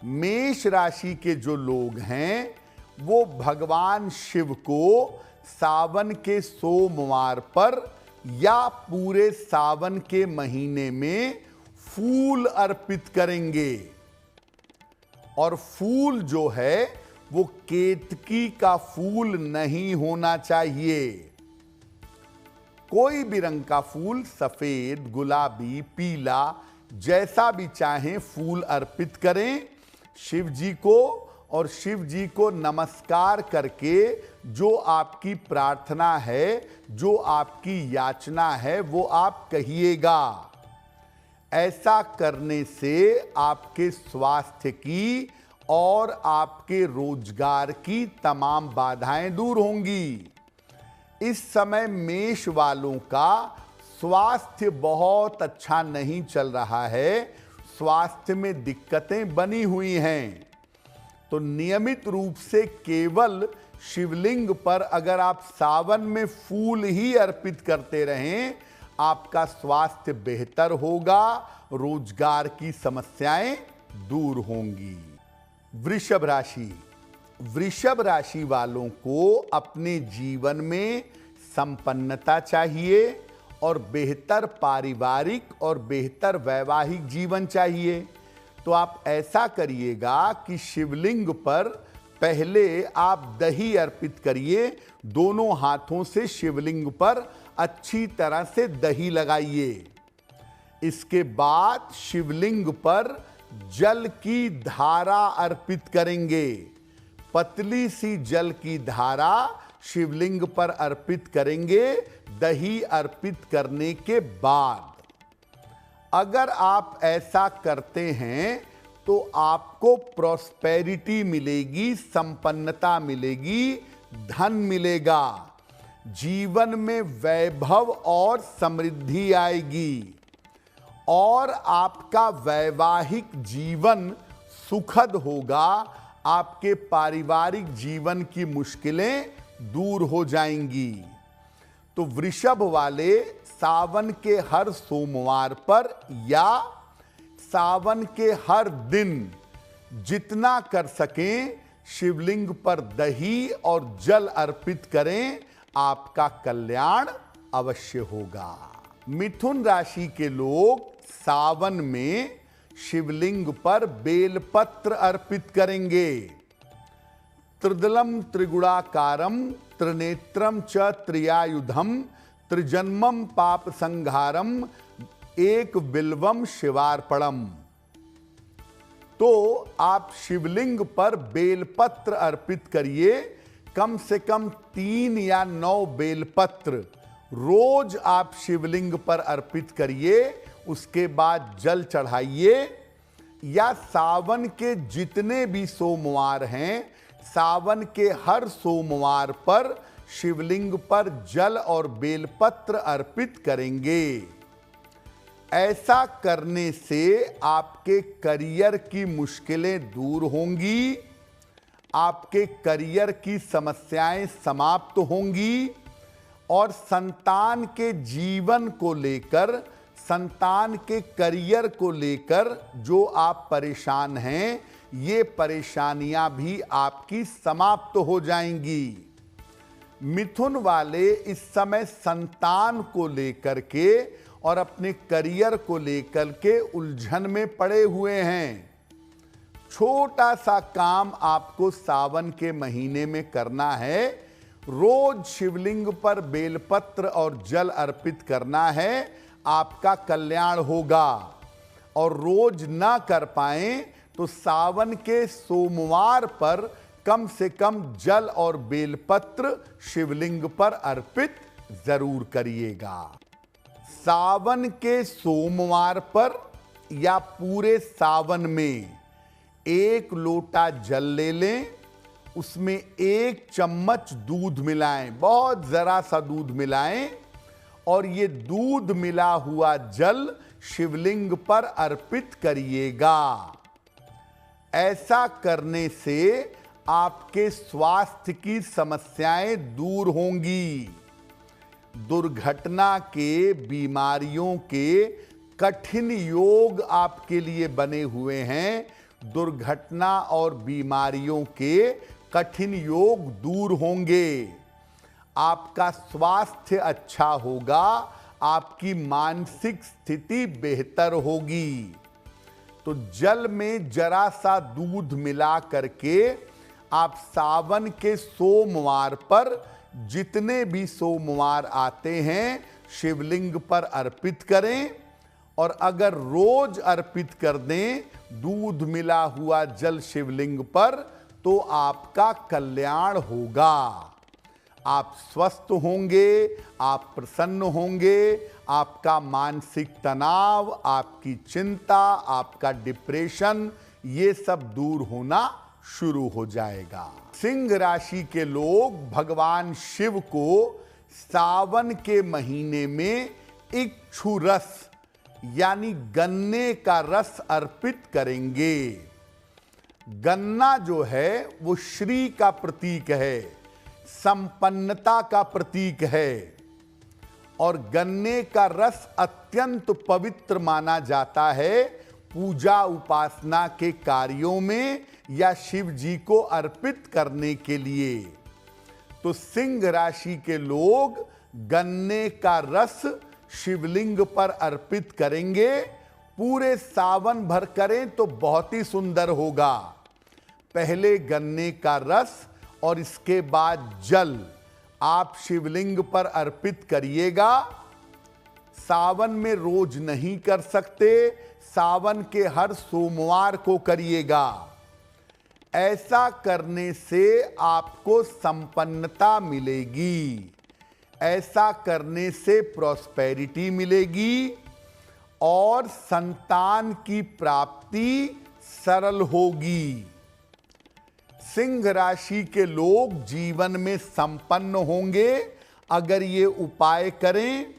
मेष राशि के जो लोग हैं वो भगवान शिव को सावन के सोमवार पर या पूरे सावन के महीने में फूल अर्पित करेंगे। और फूल जो है वो केतकी का फूल नहीं होना चाहिए। कोई भी रंग का फूल, सफेद, गुलाबी, पीला, जैसा भी चाहें फूल अर्पित करें शिव जी को। और शिव जी को नमस्कार करके जो आपकी प्रार्थना है, जो आपकी याचना है, वो आप कहिएगा। ऐसा करने से आपके स्वास्थ्य की और आपके रोजगार की तमाम बाधाएं दूर होंगी। इस समय मेष वालों का स्वास्थ्य बहुत अच्छा नहीं चल रहा है, स्वास्थ्य में दिक्कतें बनी हुई हैं। तो नियमित रूप से केवल शिवलिंग पर अगर आप सावन में फूल ही अर्पित करते रहें, आपका स्वास्थ्य बेहतर होगा, रोजगार की समस्याएं दूर होंगी। वृषभ राशि। वृषभ राशि वालों को अपने जीवन में संपन्नता चाहिए और बेहतर पारिवारिक और बेहतर वैवाहिक जीवन चाहिए। तो आप ऐसा करिएगा कि शिवलिंग पर पहले आप दही अर्पित करिए। दोनों हाथों से शिवलिंग पर अच्छी तरह से दही लगाइए। इसके बाद शिवलिंग पर जल की धारा अर्पित करेंगे। पतली सी जल की धारा शिवलिंग पर अर्पित करेंगे दही अर्पित करने के बाद। अगर आप ऐसा करते हैं तो आपको प्रॉस्पेरिटी मिलेगी, संपन्नता मिलेगी, धन मिलेगा, जीवन में वैभव और समृद्धि आएगी और आपका वैवाहिक जीवन सुखद होगा। आपके पारिवारिक जीवन की मुश्किलें दूर हो जाएंगी। तो वृषभ वाले सावन के हर सोमवार पर या सावन के हर दिन जितना कर सकें शिवलिंग पर दही और जल अर्पित करें, आपका कल्याण अवश्य होगा। मिथुन राशि के लोग सावन में शिवलिंग पर बेलपत्र अर्पित करेंगे। त्रिदलम त्रिगुणाकारम त्रिनेत्रम च त्रियायुधम त्रिजन्मम पाप संहारम एक बिल्वम शिवार्पणम। तो आप शिवलिंग पर बेलपत्र अर्पित करिए। कम से कम 3 या 9 बेलपत्र रोज आप शिवलिंग पर अर्पित करिए। उसके बाद जल चढ़ाइए। या सावन के जितने भी सोमवार हैं, सावन के हर सोमवार पर शिवलिंग पर जल और बेलपत्र अर्पित करेंगे। ऐसा करने से आपके करियर की मुश्किलें दूर होंगी, आपके करियर की समस्याएं समाप्त होंगी और संतान के जीवन को लेकर, संतान के करियर को लेकर जो आप परेशान हैं, ये परेशानियां भी आपकी समाप्त हो जाएंगी। मिथुन वाले इस समय संतान को लेकर के और अपने करियर को लेकर के उलझन में पड़े हुए हैं। छोटा सा काम आपको सावन के महीने में करना है। रोज शिवलिंग पर बेलपत्र और जल अर्पित करना है, आपका कल्याण होगा। और रोज ना कर पाएं तो सावन के सोमवार पर कम से कम जल और बेलपत्र शिवलिंग पर अर्पित जरूर करिएगा। सावन के सोमवार पर या पूरे सावन में 1 लोटा जल ले लें, उसमें 1 चम्मच दूध मिलाएं, बहुत जरा सा दूध मिलाएं और ये दूध मिला हुआ जल शिवलिंग पर अर्पित करिएगा। ऐसा करने से आपके स्वास्थ्य की समस्याएं दूर होंगी। दुर्घटना के, बीमारियों के कठिन योग आपके लिए बने हुए हैं, दुर्घटना और बीमारियों के कठिन योग दूर होंगे। आपका स्वास्थ्य अच्छा होगा, आपकी मानसिक स्थिति बेहतर होगी। तो जल में जरा सा दूध मिला करके आप सावन के सोमवार पर, जितने भी सोमवार आते हैं, शिवलिंग पर अर्पित करें। और अगर रोज अर्पित कर दें दूध मिला हुआ जल शिवलिंग पर, तो आपका कल्याण होगा। आप स्वस्थ होंगे, आप प्रसन्न होंगे, आपका मानसिक तनाव, आपकी चिंता, आपका डिप्रेशन, ये सब दूर होना शुरू हो जाएगा। सिंह राशि के लोग भगवान शिव को सावन के महीने में इक्षु रस यानी गन्ने का रस अर्पित करेंगे। गन्ना जो है वो श्री का प्रतीक है, संपन्नता का प्रतीक है, और गन्ने का रस अत्यंत पवित्र माना जाता है पूजा उपासना के कार्यों में या शिव जी को अर्पित करने के लिए। तो सिंह राशि के लोग गन्ने का रस शिवलिंग पर अर्पित करेंगे। पूरे सावन भर करें तो बहुत ही सुंदर होगा। पहले गन्ने का रस और इसके बाद जल आप शिवलिंग पर अर्पित करिएगा। सावन में रोज नहीं कर सकते, सावन के हर सोमवार को करिएगा। ऐसा करने से आपको संपन्नता मिलेगी, ऐसा करने से प्रॉस्पेरिटी मिलेगी और संतान की प्राप्ति सरल होगी। सिंह राशि के लोग जीवन में संपन्न होंगे अगर ये उपाय करें।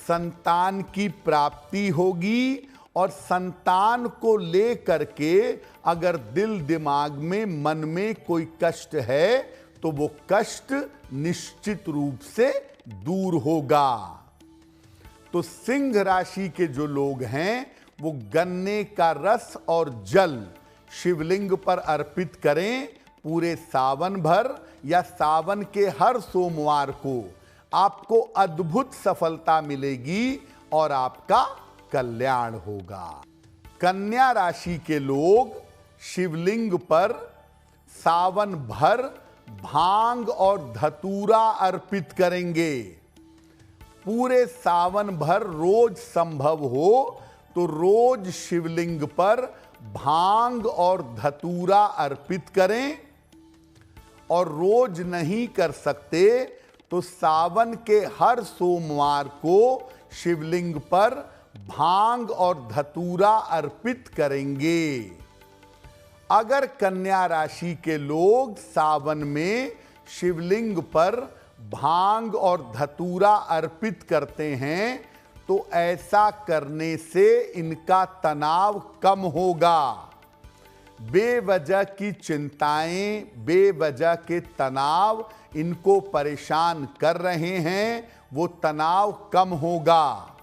संतान की प्राप्ति होगी और संतान को लेकर के अगर दिल दिमाग में मन में कोई कष्ट है तो वो कष्ट निश्चित रूप से दूर होगा। तो सिंह राशि के जो लोग हैं वो गन्ने का रस और जल शिवलिंग पर अर्पित करें पूरे सावन भर या सावन के हर सोमवार को। आपको अद्भुत सफलता मिलेगी और आपका कल्याण होगा। कन्या राशि के लोग शिवलिंग पर सावन भर भांग और धतूरा अर्पित करेंगे। पूरे सावन भर रोज संभव हो तो रोज शिवलिंग पर भांग और धतूरा अर्पित करें, और रोज नहीं कर सकते तो सावन के हर सोमवार को शिवलिंग पर भांग और धतूरा अर्पित करेंगे। अगर कन्या राशि के लोग सावन में शिवलिंग पर भांग और धतूरा अर्पित करते हैं तो ऐसा करने से इनका तनाव कम होगा। बेवजह की चिंताएं, बेवजह के तनाव इनको परेशान कर रहे हैं, वो तनाव कम होगा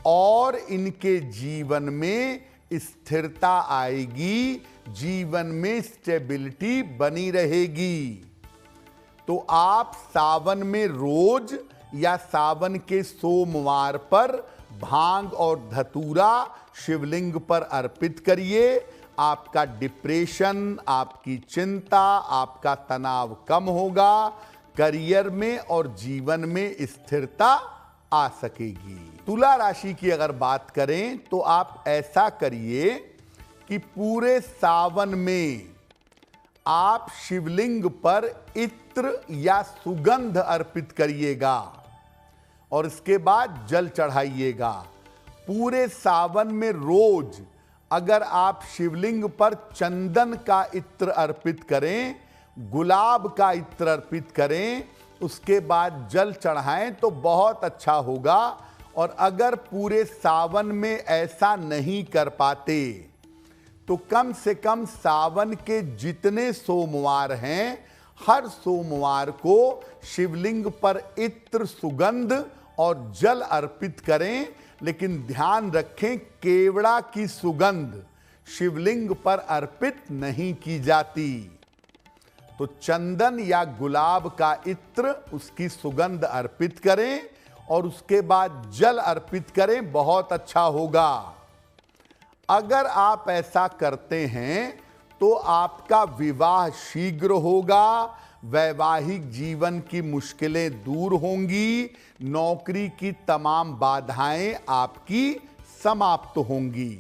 और इनके जीवन में स्थिरता आएगी, जीवन में स्टेबिलिटी बनी रहेगी। तो आप सावन में रोज या सावन के सोमवार पर भांग और धतूरा शिवलिंग पर अर्पित करिए। आपका डिप्रेशन, आपकी चिंता, आपका तनाव कम होगा, करियर में और जीवन में स्थिरता आ सकेगी। तुला राशि की अगर बात करें तो आप ऐसा करिए कि पूरे सावन में आप शिवलिंग पर इत्र या सुगंध अर्पित करिएगा और इसके बाद जल चढ़ाइएगा। पूरे सावन में रोज अगर आप शिवलिंग पर चंदन का इत्र अर्पित करें, गुलाब का इत्र अर्पित करें, उसके बाद जल चढ़ाएं तो बहुत अच्छा होगा। और अगर पूरे सावन में ऐसा नहीं कर पाते तो कम से कम सावन के जितने सोमवार हैं हर सोमवार को शिवलिंग पर इत्र, सुगंध और जल अर्पित करें। लेकिन ध्यान रखें केवड़ा की सुगंध शिवलिंग पर अर्पित नहीं की जाती। तो चंदन या गुलाब का इत्र, उसकी सुगंध अर्पित करें और उसके बाद जल अर्पित करें, बहुत अच्छा होगा। अगर आप ऐसा करते हैं तो आपका विवाह शीघ्र होगा, वैवाहिक जीवन की मुश्किलें दूर होंगी, नौकरी की तमाम बाधाएं आपकी समाप्त होंगी।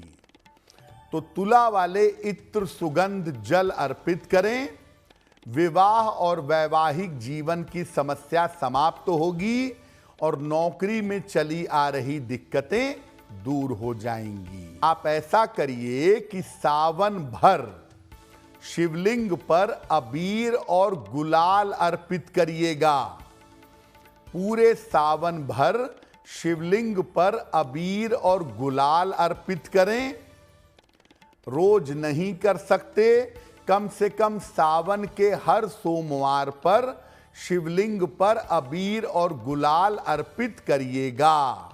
तो तुला वाले इत्र सुगंध जल अर्पित करें, विवाह और वैवाहिक जीवन की समस्या समाप्त होगी और नौकरी में चली आ रही दिक्कतें दूर हो जाएंगी। आप ऐसा करिए कि सावन भर शिवलिंग पर अबीर और गुलाल अर्पित करिएगा। पूरे सावन भर शिवलिंग पर अबीर और गुलाल अर्पित करें। रोज नहीं कर सकते, कम से कम सावन के हर सोमवार पर शिवलिंग पर अबीर और गुलाल अर्पित करिएगा।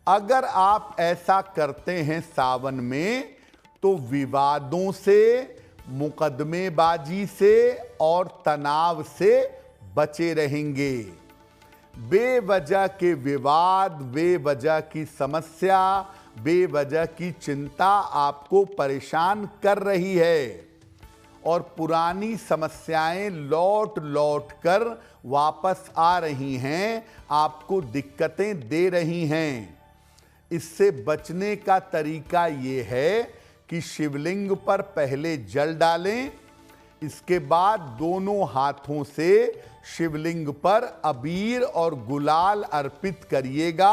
अगर आप ऐसा करते हैं सावन में तो विवादों से, मुकदमेबाजी से और तनाव से बचे रहेंगे। बेवजह के विवाद, बेवजह की समस्या, बेवजह की चिंता आपको परेशान कर रही है और पुरानी समस्याएं लौट लौट कर वापस आ रही हैं, आपको दिक्कतें दे रही हैं। इससे बचने का तरीका ये है कि शिवलिंग पर पहले जल डालें, इसके बाद दोनों हाथों से शिवलिंग पर अबीर और गुलाल अर्पित करिएगा।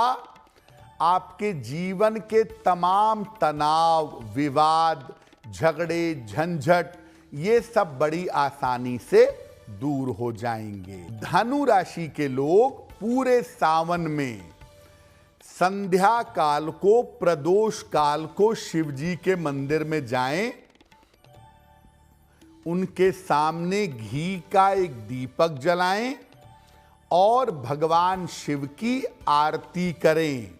आपके जीवन के तमाम तनाव, विवाद, झगड़े, झंझट, ये सब बड़ी आसानी से दूर हो जाएंगे। धनु राशि के लोग पूरे सावन में संध्या काल को, प्रदोष काल को शिव जी के मंदिर में जाएं, उनके सामने घी का एक दीपक जलाएं और भगवान शिव की आरती करें।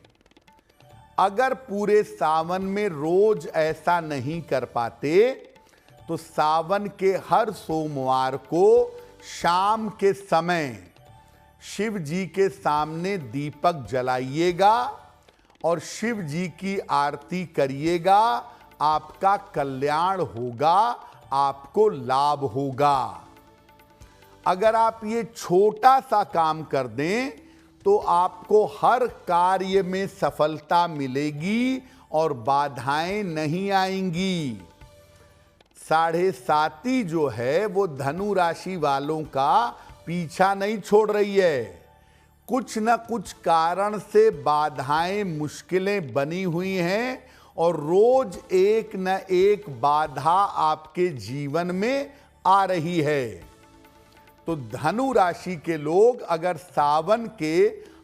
अगर पूरे सावन में रोज ऐसा नहीं कर पाते तो सावन के हर सोमवार को शाम के समय शिव जी के सामने दीपक जलाइएगा और शिव जी की आरती करिएगा। आपका कल्याण होगा, आपको लाभ होगा। अगर आप ये छोटा सा काम कर दें तो आपको हर कार्य में सफलता मिलेगी और बाधाएं नहीं आएंगी। 7.5 जो है वो धनु राशि वालों का पीछा नहीं छोड़ रही है। कुछ न कुछ कारण से बाधाएं, मुश्किलें बनी हुई हैं और रोज एक न एक बाधा आपके जीवन में आ रही है। तो धनु राशि के लोग अगर सावन के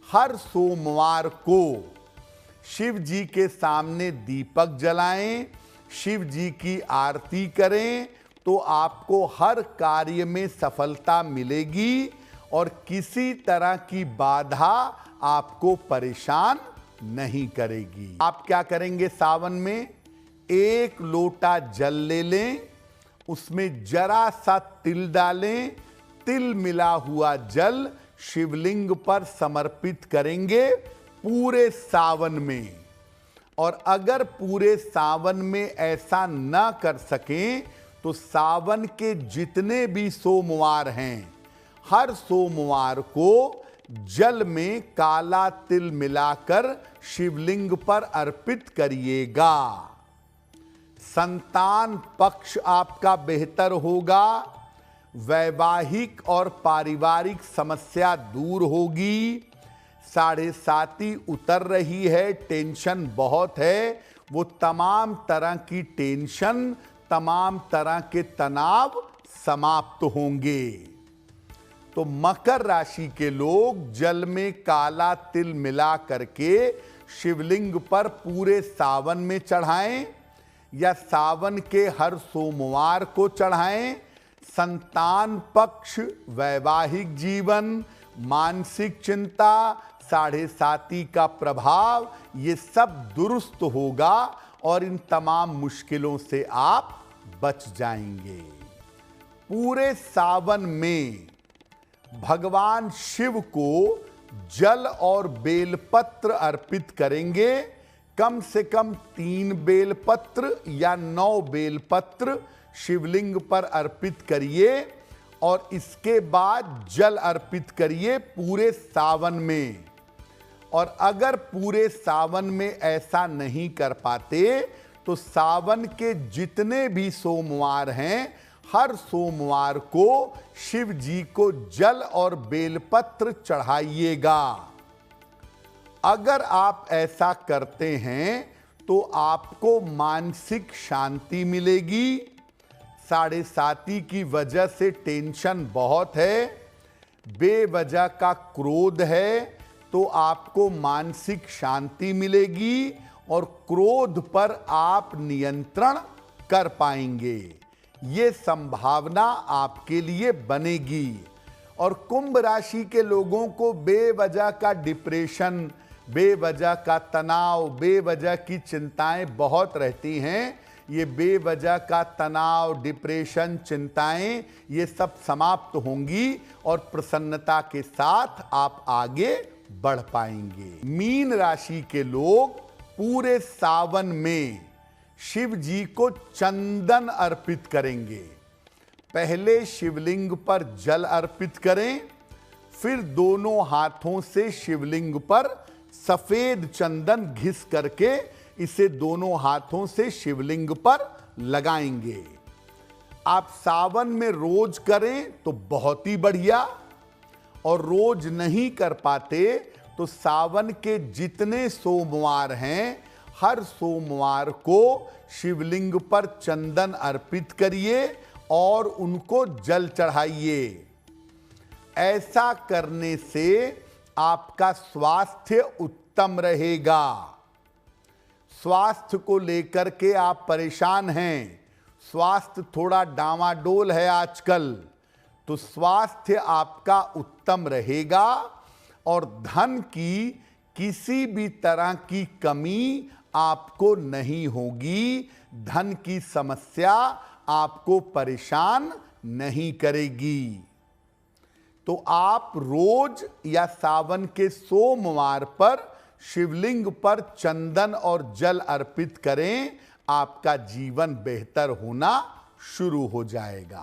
हर सोमवार को शिव जी के सामने दीपक जलाएं, शिव जी की आरती करें तो आपको हर कार्य में सफलता मिलेगी और किसी तरह की बाधा आपको परेशान नहीं करेगी। आप क्या करेंगे सावन में? 1 लोटा जल ले लें, उसमें जरा सा तिल डालें, तिल मिला हुआ जल शिवलिंग पर समर्पित करेंगे पूरे सावन में। और अगर पूरे सावन में ऐसा न कर सकें तो सावन के जितने भी सोमवार हैं, हर सोमवार को जल में काला तिल मिलाकर शिवलिंग पर अर्पित करिएगा। संतान पक्ष आपका बेहतर होगा, वैवाहिक और पारिवारिक समस्या दूर होगी। 7.5 उतर रही है, टेंशन बहुत है, वो तमाम तरह की टेंशन, तमाम तरह के तनाव समाप्त होंगे। तो मकर राशि के लोग जल में काला तिल मिला करके शिवलिंग पर पूरे सावन में चढ़ाएं या सावन के हर सोमवार को चढ़ाएं। संतान पक्ष, वैवाहिक जीवन, मानसिक चिंता, 7.5 का प्रभाव, ये सब दुरुस्त होगा और इन तमाम मुश्किलों से आप बच जाएंगे। पूरे सावन में भगवान शिव को जल और बेलपत्र अर्पित करेंगे। कम से कम 3 बेलपत्र या 9 बेलपत्र शिवलिंग पर अर्पित करिए और इसके बाद जल अर्पित करिए पूरे सावन में। और अगर पूरे सावन में ऐसा नहीं कर पाते तो सावन के जितने भी सोमवार हैं, हर सोमवार को शिव जी को जल और बेलपत्र चढ़ाइएगा। अगर आप ऐसा करते हैं तो आपको मानसिक शांति मिलेगी। साढ़े साती की वजह से टेंशन बहुत है, बेवजह का क्रोध है, तो आपको मानसिक शांति मिलेगी और क्रोध पर आप नियंत्रण कर पाएंगे। ये संभावना आपके लिए बनेगी। और कुंभ राशि के लोगों को बेवजह का डिप्रेशन, बेवजह का तनाव, बेवजह की चिंताएं बहुत रहती हैं। ये बेवजह का तनाव, डिप्रेशन, चिंताएं ये सब समाप्त होंगी और प्रसन्नता के साथ आप आगे बढ़ पाएंगे। मीन राशि के लोग पूरे सावन में शिव जी को चंदन अर्पित करेंगे। पहले शिवलिंग पर जल अर्पित करें, फिर दोनों हाथों से शिवलिंग पर सफेद चंदन घिस करके इसे दोनों हाथों से शिवलिंग पर लगाएंगे। आप सावन में रोज करें तो बहुत ही बढ़िया, और रोज नहीं कर पाते तो सावन के जितने सोमवार हैं, हर सोमवार को शिवलिंग पर चंदन अर्पित करिए और उनको जल चढ़ाइए। ऐसा करने से आपका स्वास्थ्य उत्तम रहेगा। स्वास्थ्य को लेकर के आप परेशान हैं, स्वास्थ्य थोड़ा डामाडोल है आजकल, तो स्वास्थ्य आपका उत्तम रहेगा और धन की किसी भी तरह की कमी आपको नहीं होगी। धन की समस्या आपको परेशान नहीं करेगी। तो आप रोज या सावन के सोमवार पर शिवलिंग पर चंदन और जल अर्पित करें, आपका जीवन बेहतर होना शुरू हो जाएगा।